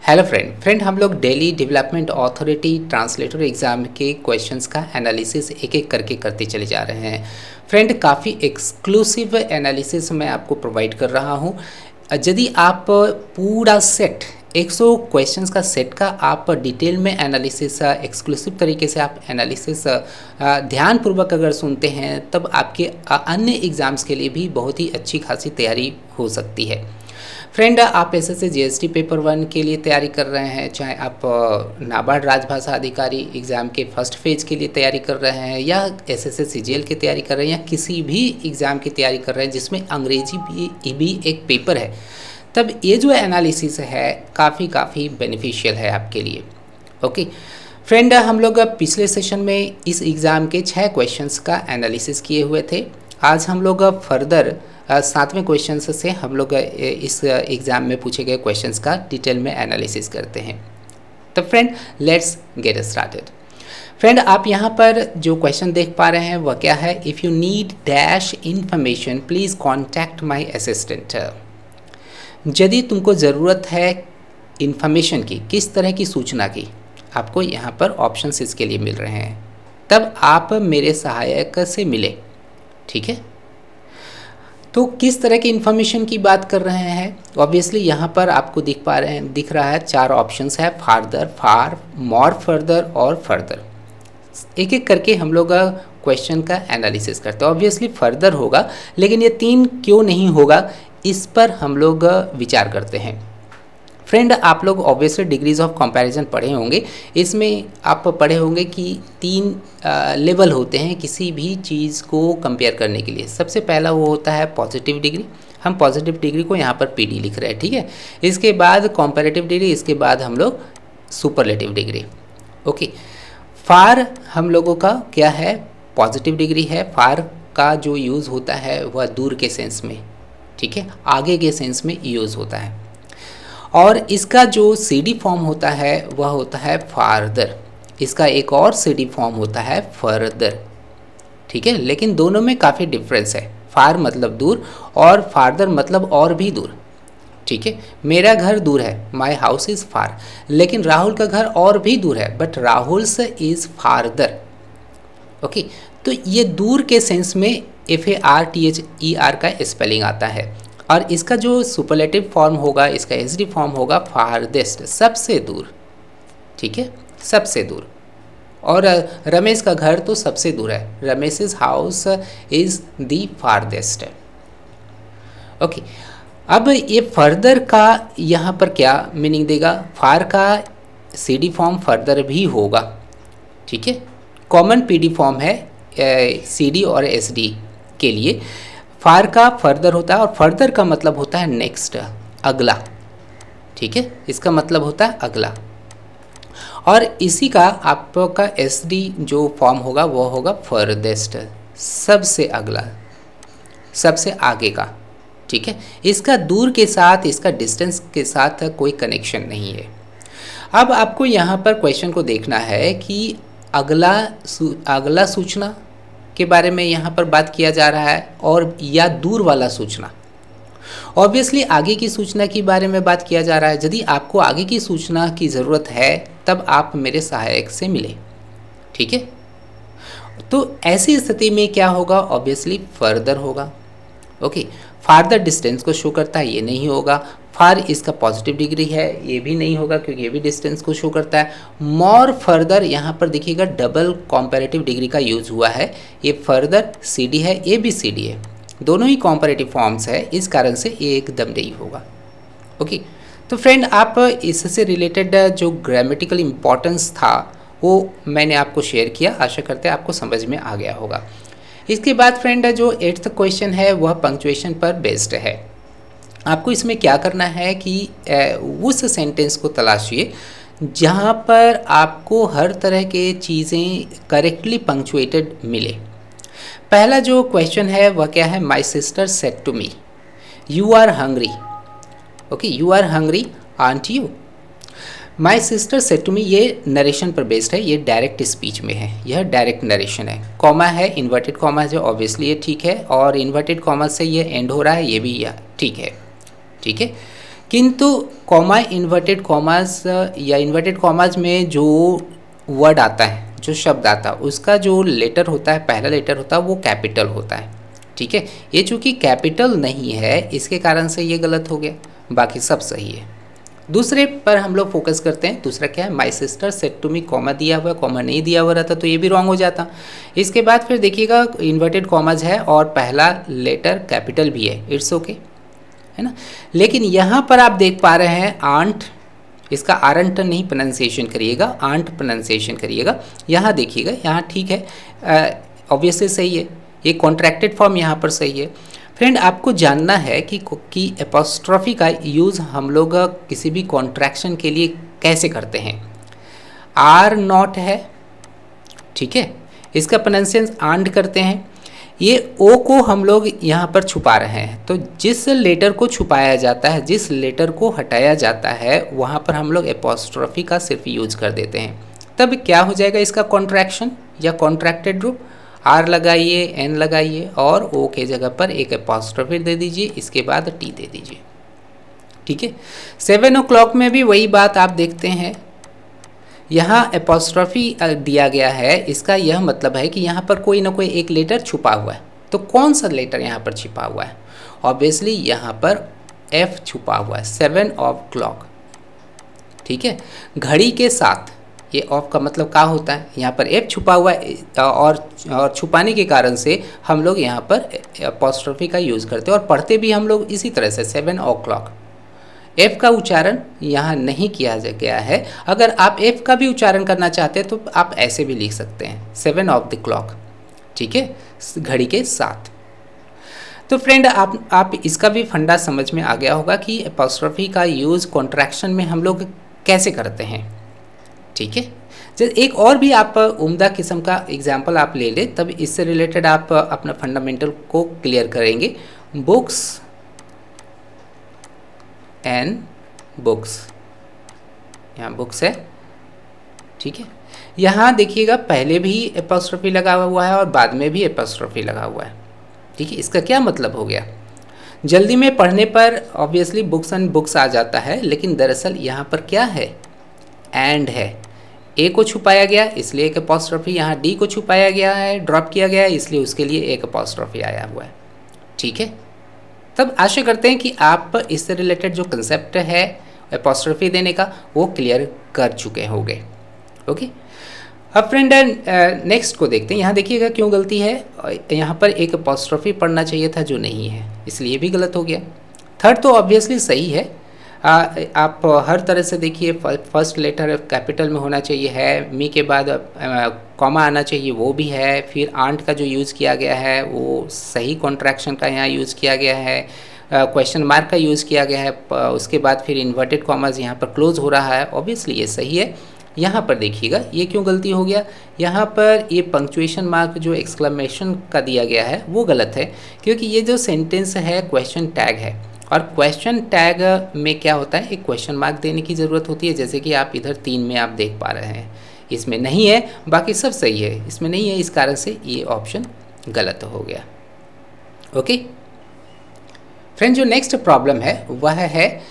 Hello friend हम लोग Delhi development authority translator exam के क्वेश्चंस का एनालिसिस एक एक करके करते चले जा रहे हैं। फ्रेंड काफ़ी एक्सक्लूसिव एनालिसिस मैं आपको प्रोवाइड कर रहा हूं। यदि आप पूरा सेट 100 क्वेश्चंस का सेट का आप डिटेल में एनालिसिस एक्सक्लूसिव तरीके से आप एनालिसिस ध्यानपूर्वक अगर सुनते हैं तब आपके अन्य एग्ज़ाम्स के लिए भी बहुत ही अच्छी खासी तैयारी हो सकती है। फ्रेंड आप एसएससी जीएसटी पेपर 1 के लिए तैयारी कर रहे हैं, चाहे आप नाबार्ड राजभाषा अधिकारी एग्ज़ाम के फर्स्ट फेज के लिए तैयारी कर रहे हैं या एसएससी सीजीएल की तैयारी कर रहे हैं या किसी भी एग्ज़ाम की तैयारी कर रहे हैं जिसमें अंग्रेजी भी एक पेपर है, तब ये जो एनालिसिस है काफ़ी बेनिफिशियल है आपके लिए। ओके फ्रेंड, हम लोग पिछले सेशन में इस एग्ज़ाम के 6 क्वेश्चंस का एनालिसिस किए हुए थे। आज हम लोग फर्दर 7वें क्वेश्चन से हम लोग इस एग्ज़ाम में पूछे गए क्वेश्चंस का डिटेल में एनालिसिस करते हैं। तो friend let's get started. Friend आप यहाँ पर जो क्वेश्चन देख पा रहे हैं वह क्या है, if you need dash information please contact my assistant. यदि तुमको ज़रूरत है इन्फॉर्मेशन की, किस तरह की सूचना की, आपको यहाँ पर ऑप्शंस इसके लिए मिल रहे हैं, तब आप मेरे सहायक से मिले। ठीक है, तो किस तरह की इन्फॉर्मेशन की बात कर रहे हैं। ऑब्वियसली यहाँ पर आपको दिख रहा है 4 ऑप्शंस है, फार्दर, फार, मोर फर्दर और फर्दर। एक एक करके हम लोग क्वेश्चन का एनालिसिस करते हैं। ऑब्वियसली फर्दर होगा, लेकिन ये 3 क्यों नहीं होगा इस पर हम लोग विचार करते हैं। फ्रेंड आप लोग ऑब्वियसली डिग्रीज ऑफ कंपैरिजन पढ़े होंगे, इसमें आप पढ़े होंगे कि 3 लेवल होते हैं किसी भी चीज़ को कंपेयर करने के लिए। सबसे पहला वो होता है पॉजिटिव डिग्री, हम पॉजिटिव डिग्री को यहाँ पर पीडी लिख रहे हैं। ठीक है, इसके बाद कंपैरेटिव डिग्री, इसके बाद हम लोग सुपरलेटिव डिग्री। ओके, फार हम लोगों का क्या है, पॉजिटिव डिग्री है। फार का जो यूज़ होता है वह दूर के सेंस में, ठीक है, आगे के सेंस में यूज़ होता है। और इसका जो सीडी फॉर्म होता है वह होता है फार्दर, इसका एक और सीडी फॉर्म होता है फर्दर। ठीक है, लेकिन दोनों में काफ़ी डिफरेंस है। फार मतलब दूर और फार्दर मतलब और भी दूर। ठीक है, मेरा घर दूर है, माई हाउस इज़ फार, लेकिन राहुल का घर और भी दूर है, but Rahul's is farther. Okay, तो ये दूर के सेंस में FARTHER का स्पेलिंग आता है। और इसका जो सुपरलेटिव फॉर्म होगा, इसका एसडी फॉर्म होगा फारदेस्ट, सबसे दूर। ठीक है, सबसे दूर। और रमेश का घर तो सबसे दूर है, Ramesh's house is the farthest. Okay, अब ये फर्दर का यहाँ पर क्या मीनिंग देगा, फार का सीडी फॉर्म फर्दर भी होगा। ठीक है, कॉमन पीडी फॉर्म है सीडी और एसडी के लिए। फार का फर्दर होता है और फर्दर का मतलब होता है नेक्स्ट, अगला। ठीक है, इसका मतलब होता है अगला। और इसी का आपका एसडी जो फॉर्म होगा वो होगा फर्देस्ट, सबसे अगला, सबसे आगे का। ठीक है, इसका दूर के साथ, इसका डिस्टेंस के साथ कोई कनेक्शन नहीं है। अब आपको यहाँ पर क्वेश्चन को देखना है कि अगला सूचना के बारे में यहाँ पर बात किया जा रहा है और या दूर वाला सूचना। ऑब्वियसली आगे की सूचना के बारे में बात किया जा रहा है। यदि आपको आगे की सूचना की ज़रूरत है तब आप मेरे सहायक से मिले। ठीक है, तो ऐसी स्थिति में क्या होगा, ऑब्वियसली फर्दर होगा। ओके, फार्दर डिस्टेंस को शो करता है, ये नहीं होगा। फार इसका पॉजिटिव डिग्री है, ये भी नहीं होगा क्योंकि ये भी डिस्टेंस को शो करता है। मोर फर्दर, यहाँ पर देखिएगा डबल कॉम्पैरेटिव डिग्री का यूज़ हुआ है। ये फर्दर सीडी है, ये भी सीडी है, दोनों ही कॉम्पैरेटिव फॉर्म्स है, इस कारण से ये एकदम नहीं होगा। ओके, तो फ्रेंड आप इससे रिलेटेड जो ग्रामेटिकल इम्पोर्टेंस था वो मैंने आपको शेयर किया, आशा करते हैं आपको समझ में आ गया होगा। इसके बाद फ्रेंड जो 8th क्वेश्चन है वह पंक्चुएशन पर बेस्ड है। आपको इसमें क्या करना है कि उस सेंटेंस को तलाशिए जहाँ पर आपको हर तरह के चीज़ें करेक्टली पंक्चुएटेड मिले। पहला जो क्वेश्चन है वह क्या है, my sister said to me you are hungry. Okay, you are hungry aren't you. My sister said to me, ये नरेशन पर बेस्ड है, ये डायरेक्ट स्पीच में है, यह डायरेक्ट नरेशन है। कॉमा है, इन्वर्टेड कॉमा है, ऑब्वियसली ये ठीक है, और इन्वर्टेड कॉमा से ये एंड हो रहा है, ये भी ठीक है। ठीक है, किंतु कॉमा, इन्वर्टेड कॉमास या इन्वर्टेड कॉमास में जो वर्ड आता है, जो शब्द आता है, उसका जो लेटर होता है, पहला लेटर होता है, वो कैपिटल होता है। ठीक है, ये चूँकि कैपिटल नहीं है इसके कारण से ये गलत हो गया, बाकी सब सही है। दूसरे पर हम लोग फोकस करते हैं। दूसरा क्या है, my sister said to me, comma दिया हुआ है, कॉमा नहीं दिया हुआ रहता तो ये भी रॉन्ग हो जाता। इसके बाद फिर देखिएगा इन्वर्टेड कॉमाज है और पहला लेटर कैपिटल भी है, इट्स ओके, है ना। लेकिन यहाँ पर आप देख पा रहे हैं आंट, इसका आरंट नहीं प्रोनाउंसिएशन करिएगा, आंट प्रोनाउंसिएशन करिएगा। यहाँ देखिएगा, यहाँ ठीक है, ऑब्वियसली सही है, ये कॉन्ट्रैक्टेड फॉर्म यहाँ पर सही है। फ्रेंड, आपको जानना है कि एपोस्ट्रोफी का यूज़ हम लोग किसी भी कॉन्ट्रैक्शन के लिए कैसे करते हैं। आर नॉट है, ठीक है, इसका प्रोनाउंसिएशन आंट करते हैं। ये ओ को हम लोग यहाँ पर छुपा रहे हैं, तो जिस लेटर को छुपाया जाता है, जिस लेटर को हटाया जाता है, वहाँ पर हम लोग एपोस्ट्रोफी का सिर्फ यूज कर देते हैं। तब क्या हो जाएगा इसका कॉन्ट्रैक्शन या कॉन्ट्रैक्टेड रूप, आर लगाइए, एन लगाइए और ओ के जगह पर एक एपोस्ट्रोफी दे दीजिए, इसके बाद टी दे दीजिए। ठीक है, 7 o'clock में भी वही बात आप देखते हैं, यहाँ एपोस्ट्रोफी दिया गया है, इसका यह मतलब है कि यहाँ पर कोई ना कोई एक लेटर छुपा हुआ है। तो कौन सा लेटर यहाँ पर छिपा हुआ है? ऑब्वियसली यहाँ पर एफ छुपा हुआ है, 7 o'clock। ठीक है, घड़ी के साथ, ये ऑफ का मतलब क्या होता है, यहाँ पर एफ छुपा हुआ है और छुपाने के कारण से हम लोग यहाँ पर एपोस्ट्रोफी का यूज़ करते हैं और पढ़ते भी हम लोग इसी तरह से 7 o'clock। एफ का उच्चारण यहाँ नहीं किया गया है। अगर आप एफ का भी उच्चारण करना चाहते हैं तो आप ऐसे भी लिख सकते हैं, 7 o'clock। ठीक है, घड़ी के साथ। तो फ्रेंड, आप इसका भी फंडा समझ में आ गया होगा कि एपोस्ट्रोफी का यूज़ कॉन्ट्रैक्शन में हम लोग कैसे करते हैं। ठीक है, जब एक और भी आप उम्दा किस्म का एग्जाम्पल आप ले लें, तब इससे रिलेटेड आप अपना फंडामेंटल को क्लियर करेंगे। बुक्स एंड बुक्स, यहाँ बुक्स है, ठीक है। यहाँ देखिएगा पहले भी एपोस्ट्रोफी लगा हुआ है और बाद में भी एपोस्ट्रोफी लगा हुआ है। ठीक है, इसका क्या मतलब हो गया? जल्दी में पढ़ने पर ऑब्वियसली बुक्स एंड बुक्स आ जाता है, लेकिन दरअसल यहाँ पर क्या है, एंड है। ए को छुपाया गया इसलिए एक एपोस्ट्रोफी, यहाँ डी को छुपाया गया है, ड्रॉप किया गया है, इसलिए उसके लिए एक एपोस्ट्रोफी आया हुआ है। ठीक है, तब आशा करते हैं कि आप इससे रिलेटेड जो कंसेप्ट है एपोस्ट्रोफी देने का वो क्लियर कर चुके होंगे। ओके, अब फ्रेंड नेक्स्ट को देखते हैं। यहाँ देखिएगा क्यों गलती है, यहाँ पर एक एपोस्ट्रोफी पढ़ना चाहिए था जो नहीं है, इसलिए भी गलत हो गया। थर्ड तो ऑब्वियसली सही है, आप हर तरह से देखिए, फर्स्ट लेटर कैपिटल में होना चाहिए है, मी के बाद कॉमा आना चाहिए, वो भी है। फिर आंट का जो यूज़ किया गया है वो सही कॉन्ट्रैक्शन का यहाँ यूज़ किया गया है, क्वेश्चन मार्क का यूज़ किया गया है, उसके बाद फिर इन्वर्टेड कॉमास यहाँ पर क्लोज हो रहा है, ऑब्वियसली ये सही है। यहाँ पर देखिएगा ये क्यों गलती हो गया, यहाँ पर ये पंक्चुएशन मार्क जो एक्सक्लेमेशन का दिया गया है वो गलत है, क्योंकि ये जो सेंटेंस है क्वेश्चन टैग है, और क्वेश्चन टैग में क्या होता है, एक क्वेश्चन मार्क देने की ज़रूरत होती है, जैसे कि आप इधर 3 में आप देख पा रहे हैं, इसमें नहीं है, बाकी सब सही है, इसमें नहीं है, इस कारण से ये ऑप्शन गलत हो गया। ओके फ्रेंड, जो नेक्स्ट प्रॉब्लम है वह है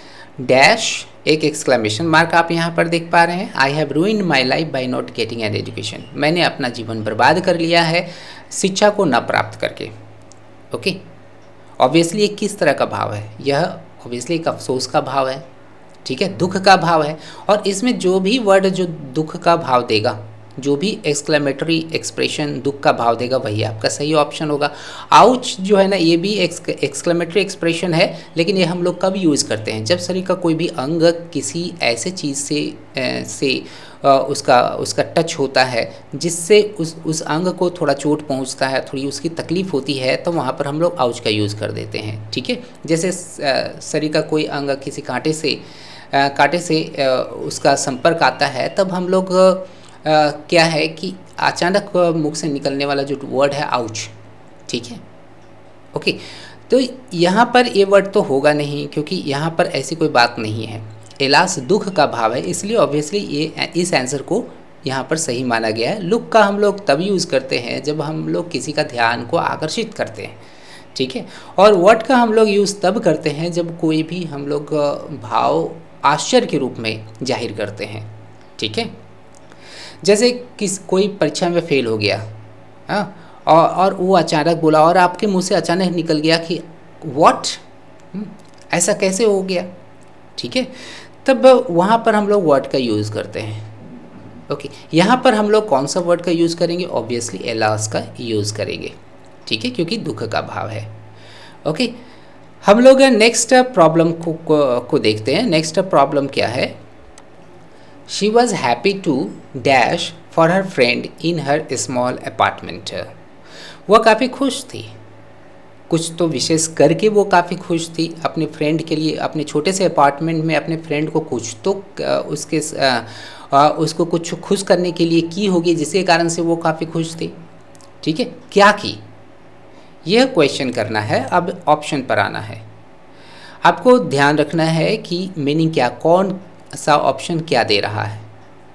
डैश, एक एक्सक्लेमेशन मार्क आप यहाँ पर देख पा रहे हैं। I have ruined my life by not getting an education, मैंने अपना जीवन बर्बाद कर लिया है शिक्षा को न प्राप्त करके। ओके, ऑब्वियसली ये किस तरह का भाव है, यह ऑब्वियसली एक अफसोस का भाव है, ठीक है, दुख का भाव है, और इसमें जो भी वर्ड जो दुख का भाव देगा, जो भी एक्सक्लेमेटरी एक्सप्रेशन दुख का भाव देगा, वही आपका सही ऑप्शन होगा। आउच जो है ना, ये भी एक्सक्लेमेटरी एक्सप्रेशन है, लेकिन ये हम लोग कब यूज़ करते हैं, जब शरीर का कोई भी अंग किसी ऐसे चीज़ से उसका टच होता है जिससे उस अंग को थोड़ा चोट पहुंचता है, थोड़ी उसकी तकलीफ़ होती है, तो वहाँ पर हम लोग आउच का यूज़ कर देते हैं। ठीक है, जैसे शरीर का कोई अंग किसी कांटे से उसका संपर्क आता है, तब हम लोग क्या है कि अचानक मुख से निकलने वाला जो वर्ड है आउच। ठीक है, ओके, तो यहाँ पर ये वर्ड तो होगा नहीं, क्योंकि यहाँ पर ऐसी कोई बात नहीं है, एलास दुख का भाव है, इसलिए ऑब्वियसली ये इस आंसर को यहाँ पर सही माना गया है। लुक का हम लोग तब यूज़ करते हैं जब हम लोग किसी का ध्यान को आकर्षित करते हैं, ठीक है। और व्हाट का हम लोग यूज़ तब करते हैं जब कोई भी हम लोग भाव आश्चर्य के रूप में जाहिर करते हैं, ठीक है। जैसे कोई परीक्षा में फेल हो गया, हाँ, और वो अचानक बोला और आपके मुंह से अचानक निकल गया कि व्हाट, ऐसा कैसे हो गया, ठीक है। तब वहाँ पर हम लोग वर्ड का यूज़ करते हैं। ओके, यहाँ पर हम लोग कौन सा वर्ड का यूज़ करेंगे? ऑब्वियसली एलास का यूज़ करेंगे, ठीक है, क्योंकि दुख का भाव है। ओके, हम लोग नेक्स्ट प्रॉब्लम को देखते हैं। नेक्स्ट प्रॉब्लम क्या है? She was happy to dash for her friend in her small apartment. वह काफ़ी खुश थी, कुछ तो विशेष करके वो काफ़ी खुश थी अपने फ्रेंड के लिए, अपने छोटे से अपार्टमेंट में अपने फ्रेंड को कुछ तो उसको कुछ खुश करने के लिए की होगी, जिसके कारण से वो काफ़ी खुश थी, ठीक है। क्या की, यह क्वेश्चन करना है। अब ऑप्शन पर आना है, आपको ध्यान रखना है कि मीनिंग क्या, कौन सा ऑप्शन क्या दे रहा है,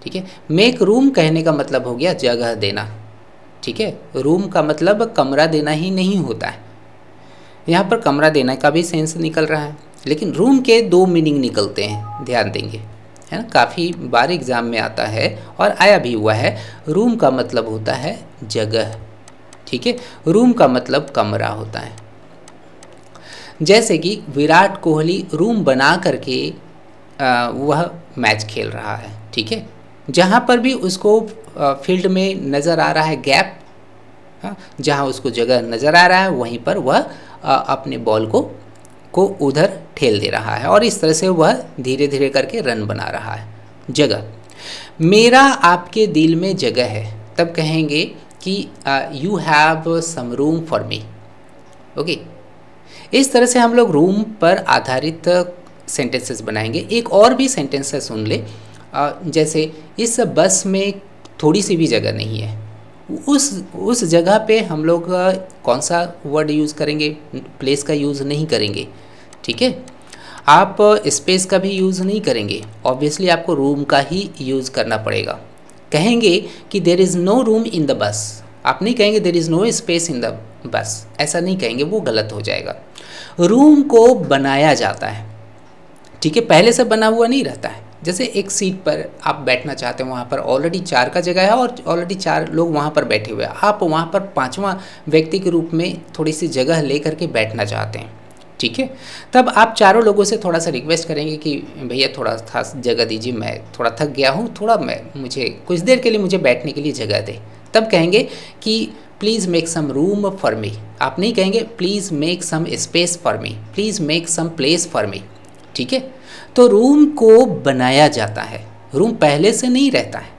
ठीक है। मेक रूम कहने का मतलब हो गया जगह देना, ठीक है। रूम का मतलब कमरा देना ही नहीं होता है, यहाँ पर कमरा देना का भी सेंस निकल रहा है, लेकिन रूम के दो मीनिंग निकलते हैं, ध्यान देंगे, है ना। काफ़ी बार एग्ज़ाम में आता है और आया भी हुआ है। रूम का मतलब होता है जगह, ठीक है। रूम का मतलब कमरा होता है। जैसे कि विराट कोहली रूम बना करके वह मैच खेल रहा है, ठीक है। जहाँ पर भी उसको फील्ड में नज़र आ रहा है गैप, हाँ, जहाँ उसको जगह नज़र आ रहा है वहीं पर वह अपने बॉल को उधर ठेल दे रहा है और इस तरह से वह धीरे धीरे करके रन बना रहा है। जगह, मेरा आपके दिल में जगह है, तब कहेंगे कि you have some room for me. Okay, इस तरह से हम लोग रूम पर आधारित सेंटेंसेस बनाएंगे। एक और भी सेंटेंस सुन ले, जैसे इस बस में थोड़ी सी भी जगह नहीं है। उस जगह पे हम लोग कौन सा वर्ड यूज़ करेंगे? प्लेस का यूज़ नहीं करेंगे, ठीक है। आप स्पेस का भी यूज़ नहीं करेंगे, ऑब्वियसली आपको रूम का ही यूज़ करना पड़ेगा। कहेंगे कि there is no room in the bus, आप नहीं कहेंगे there is no space in the bus, ऐसा नहीं कहेंगे, वो गलत हो जाएगा। रूम को बनाया जाता है, ठीक है, पहले से बना हुआ नहीं रहता है। जैसे एक सीट पर आप बैठना चाहते हैं, वहाँ पर ऑलरेडी 4 का जगह है और ऑलरेडी 4 लोग वहाँ पर बैठे हुए हैं, आप वहाँ पर 5वां व्यक्ति के रूप में थोड़ी सी जगह ले करके बैठना चाहते हैं, ठीक है। तब आप चारों लोगों से थोड़ा सा रिक्वेस्ट करेंगे कि भैया थोड़ा सा जगह दीजिए, मैं थोड़ा थक गया हूँ, थोड़ा मुझे कुछ देर के लिए मुझे बैठने के लिए जगह दे। तब कहेंगे कि please make some room for me, आप नहीं कहेंगे please make some space for me, please make some place for me, ठीक है। तो रूम को बनाया जाता है, रूम पहले से नहीं रहता है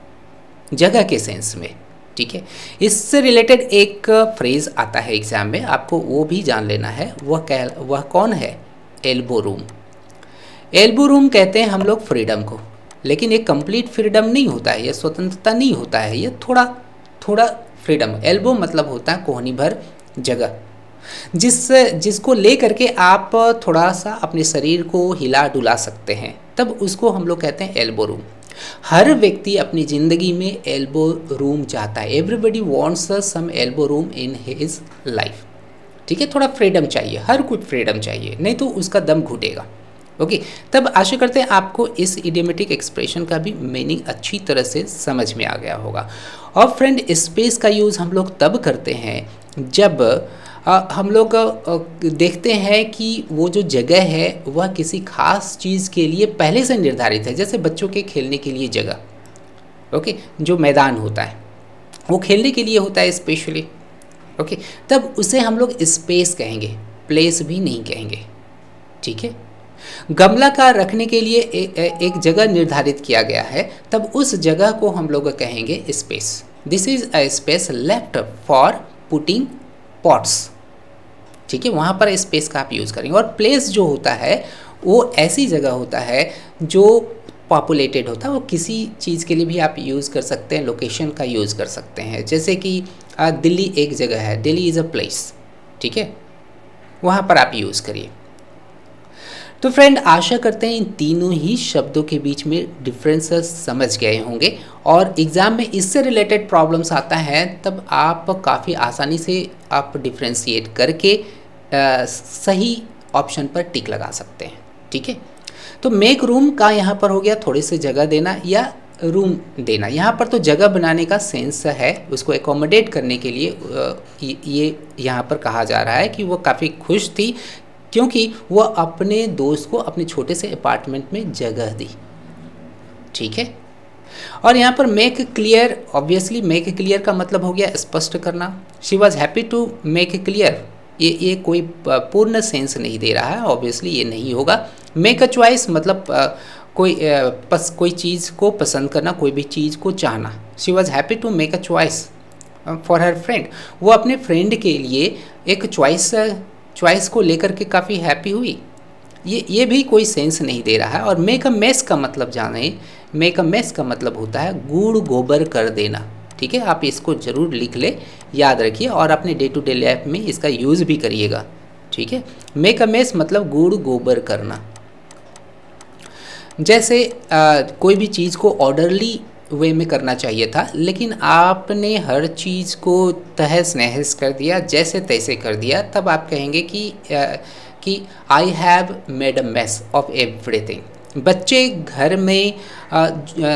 जगह के सेंस में, ठीक है। इससे रिलेटेड एक फ्रेज़ आता है एग्ज़ाम में, आपको वो भी जान लेना है। वह कौन है? Elbow room. एल्बो रूम कहते हैं हम लोग फ्रीडम को, लेकिन ये कंप्लीट फ्रीडम नहीं होता है, ये स्वतंत्रता नहीं होता है, ये थोड़ा फ्रीडम। एल्बो मतलब होता है कोहनी भर जगह, जिसको ले करके आप थोड़ा सा अपने शरीर को हिला डुला सकते हैं, तब उसको हम लोग कहते हैं एल्बो रूम। हर व्यक्ति अपनी ज़िंदगी में एल्बो रूम चाहता है, everybody wants some elbow room in his life, ठीक है। थोड़ा फ्रीडम चाहिए, हर कुछ फ्रीडम चाहिए, नहीं तो उसका दम घुटेगा। ओके, तब आशा करते हैं आपको इस इडियोमेटिक एक्सप्रेशन का भी मीनिंग अच्छी तरह से समझ में आ गया होगा। और फ्रेंड, स्पेस का यूज़ हम लोग तब करते हैं जब हम लोग देखते हैं कि वो जो जगह है वह किसी खास चीज़ के लिए पहले से निर्धारित है। जैसे बच्चों के खेलने के लिए जगह, ओके, जो मैदान होता है वो खेलने के लिए होता है स्पेशली, ओके, तब उसे हम लोग स्पेस कहेंगे, प्लेस भी नहीं कहेंगे, ठीक है। गमला का रखने के लिए एक जगह निर्धारित किया गया है, तब उस जगह को हम लोग कहेंगे space. This is a space left for putting pots, ठीक है, वहाँ पर स्पेस का आप यूज़ करेंगे। और प्लेस जो होता है वो ऐसी जगह होता है जो पॉपुलेटेड होता है, वो किसी चीज़ के लिए भी आप यूज़ कर सकते हैं, लोकेशन का यूज़ कर सकते हैं। जैसे कि दिल्ली एक जगह है, दिल्ली इज़ अ प्लेस, ठीक है, वहाँ पर आप यूज़ करिए। तो फ्रेंड, आशा करते हैं इन तीनों ही शब्दों के बीच में डिफरेंसेस समझ गए होंगे, और एग्ज़ाम में इससे रिलेटेड प्रॉब्लम्स आता है तब आप काफ़ी आसानी से आप डिफ्रेंशिएट करके सही ऑप्शन पर टिक लगा सकते हैं। ठीक है, तो मेक रूम का यहाँ पर हो गया थोड़ी सी जगह देना या रूम देना। यहाँ पर तो जगह बनाने का सेंस है, उसको एकोमोडेट करने के लिए ये यहाँ पर कहा जा रहा है कि वो काफ़ी खुश थी क्योंकि वो अपने दोस्त को अपने छोटे से अपार्टमेंट में जगह दी। ठीक है, और यहाँ पर make clear, obviously make clear का मतलब हो गया स्पष्ट करना। She was happy to make clear, ये कोई पूर्ण सेंस नहीं दे रहा है, ऑब्वियसली ये नहीं होगा। मेक अ चॉइस मतलब कोई चीज़ को पसंद करना, कोई भी चीज़ को चाहना। She was happy to make a choice for her friend, वो अपने फ्रेंड के लिए एक चॉइस को लेकर के काफ़ी हैप्पी हुई। ये भी कोई सेंस नहीं दे रहा है। और मेक अ मेस का मतलब जाने, मेक अ मेस का मतलब होता है गूढ़ गोबर कर देना। ठीक है, आप इसको ज़रूर लिख ले, याद रखिए और अपने डे टू डे लाइफ में इसका यूज़ भी करिएगा। ठीक है, मेक अ मेस मतलब गूढ़ गोबर करना। जैसे कोई भी चीज़ को ऑर्डरली वे में करना चाहिए था, लेकिन आपने हर चीज़ को तहस नहस कर दिया, जैसे तैसे कर दिया, तब आप कहेंगे कि I have made a mess of everything. बच्चे घर में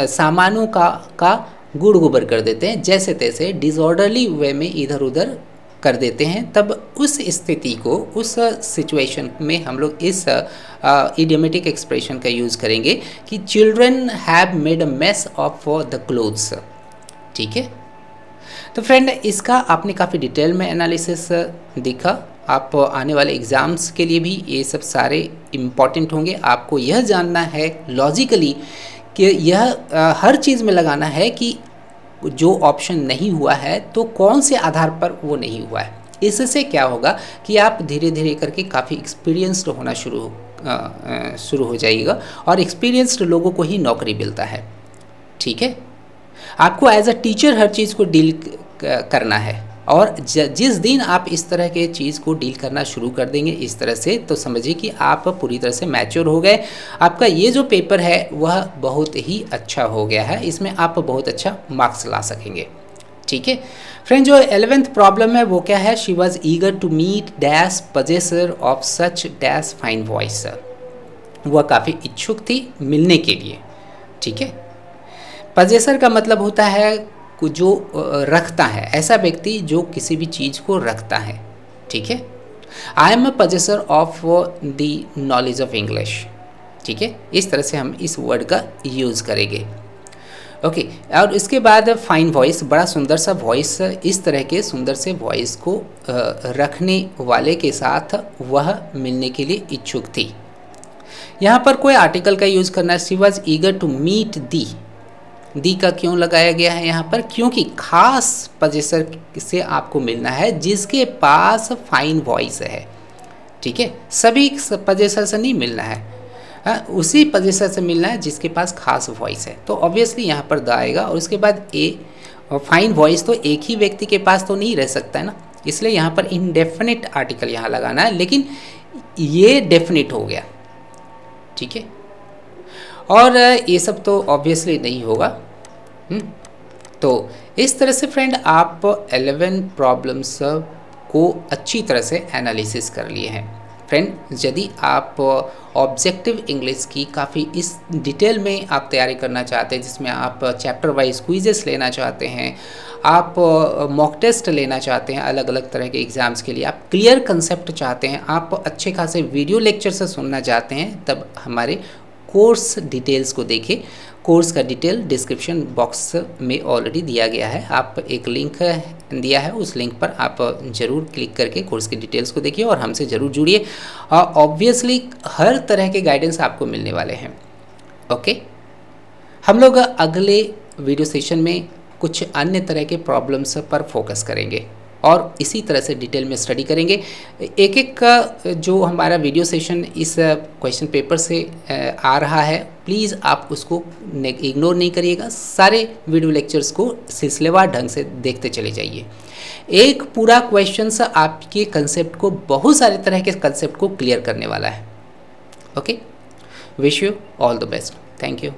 सामानों का गुड़ गोबर कर देते हैं, जैसे तैसे डिसऑर्डरली वे में इधर उधर कर देते हैं। तब उस स्थिति को, उस सिचुएशन में हम लोग इस इडियोमेटिक एक्सप्रेशन का यूज़ करेंगे कि children have made a mess of the clothes. ठीक है, तो फ्रेंड इसका आपने काफ़ी डिटेल में एनालिसिस देखा। आप आने वाले एग्ज़ाम्स के लिए भी ये सब सारे इम्पॉर्टेंट होंगे। आपको यह जानना है लॉजिकली कि यह हर चीज़ में लगाना है कि जो ऑप्शन नहीं हुआ है तो कौन से आधार पर वो नहीं हुआ है। इससे क्या होगा कि आप धीरे धीरे करके काफ़ी एक्सपीरियंस्ड होना शुरू हो जाइएगा, और एक्सपीरियंस्ड लोगों को ही नौकरी मिलता है। ठीक है, आपको एज अ टीचर हर चीज़ को डील करना है, और जिस दिन आप इस तरह के चीज़ को डील करना शुरू कर देंगे इस तरह से, तो समझिए कि आप पूरी तरह से मैच्योर हो गए। आपका ये जो पेपर है वह बहुत ही अच्छा हो गया है, इसमें आप बहुत अच्छा मार्क्स ला सकेंगे। ठीक है फ्रेंड, जो 11th प्रॉब्लम है वो क्या है? She was eager to meet dash possessor of such dash fine voice. वह काफ़ी इच्छुक थी मिलने के लिए। ठीक है, पजेसर का मतलब होता है जो रखता है, ऐसा व्यक्ति जो किसी भी चीज़ को रखता है। ठीक है, I am a possessor of the knowledge of English. ठीक है, इस तरह से हम इस वर्ड का यूज़ करेंगे। ओके, और इसके बाद फाइन वॉइस, बड़ा सुंदर सा वॉइस। इस तरह के सुंदर से वॉइस को रखने वाले के साथ वह मिलने के लिए इच्छुक थी। यहाँ पर कोई आर्टिकल का यूज़ करना है। She was eager to meet the का क्यों लगाया गया है यहाँ पर? क्योंकि खास पजेसर से आपको मिलना है जिसके पास फाइन वॉइस है। ठीक है, सभी पजेसर से नहीं मिलना है, उसी पजेसर से मिलना है जिसके पास खास वॉइस है। तो ऑब्वियसली यहाँ पर द आएगा, और उसके बाद ए। फाइन वॉइस तो एक ही व्यक्ति के पास तो नहीं रह सकता है ना, इसलिए यहाँ पर इनडेफिनिट आर्टिकल यहाँ लगाना है, लेकिन ये डेफिनिट हो गया। ठीक है, और ये सब तो ऑब्वियसली नहीं होगा। तो इस तरह से फ्रेंड आप 11 प्रॉब्लम्स को अच्छी तरह से एनालिसिस कर लिए हैं। फ्रेंड, यदि आप ऑब्जेक्टिव इंग्लिश की काफ़ी इस डिटेल में आप तैयारी करना चाहते हैं, जिसमें आप चैप्टर वाइज क्विजेस लेना चाहते हैं, आप मॉक टेस्ट लेना चाहते हैं अलग अलग तरह के एग्ज़ाम्स के लिए, आप क्लियर कंसेप्ट चाहते हैं, आप अच्छे खासे वीडियो लेक्चर से सुनना चाहते हैं, तब हमारे कोर्स डिटेल्स को देखें। कोर्स का डिटेल डिस्क्रिप्शन बॉक्स में ऑलरेडी दिया गया है, आप एक लिंक दिया है, उस लिंक पर आप ज़रूर क्लिक करके कोर्स की डिटेल्स को देखिए और हमसे ज़रूर जुड़िए। ऑब्वियसली हर तरह के गाइडेंस आपको मिलने वाले हैं। ओके, हम लोग अगले वीडियो सेशन में कुछ अन्य तरह के प्रॉब्लम्स पर फोकस करेंगे और इसी तरह से डिटेल में स्टडी करेंगे। एक एक का जो हमारा वीडियो सेशन इस क्वेश्चन पेपर से आ रहा है, प्लीज़ आप उसको इग्नोर नहीं करिएगा, सारे वीडियो लेक्चर्स को सिलसिलेवार ढंग से देखते चले जाइए। एक पूरा क्वेश्चन आपके कंसेप्ट को, बहुत सारे तरह के कंसेप्ट को क्लियर करने वाला है। Okay, wish you all the best. Thank you.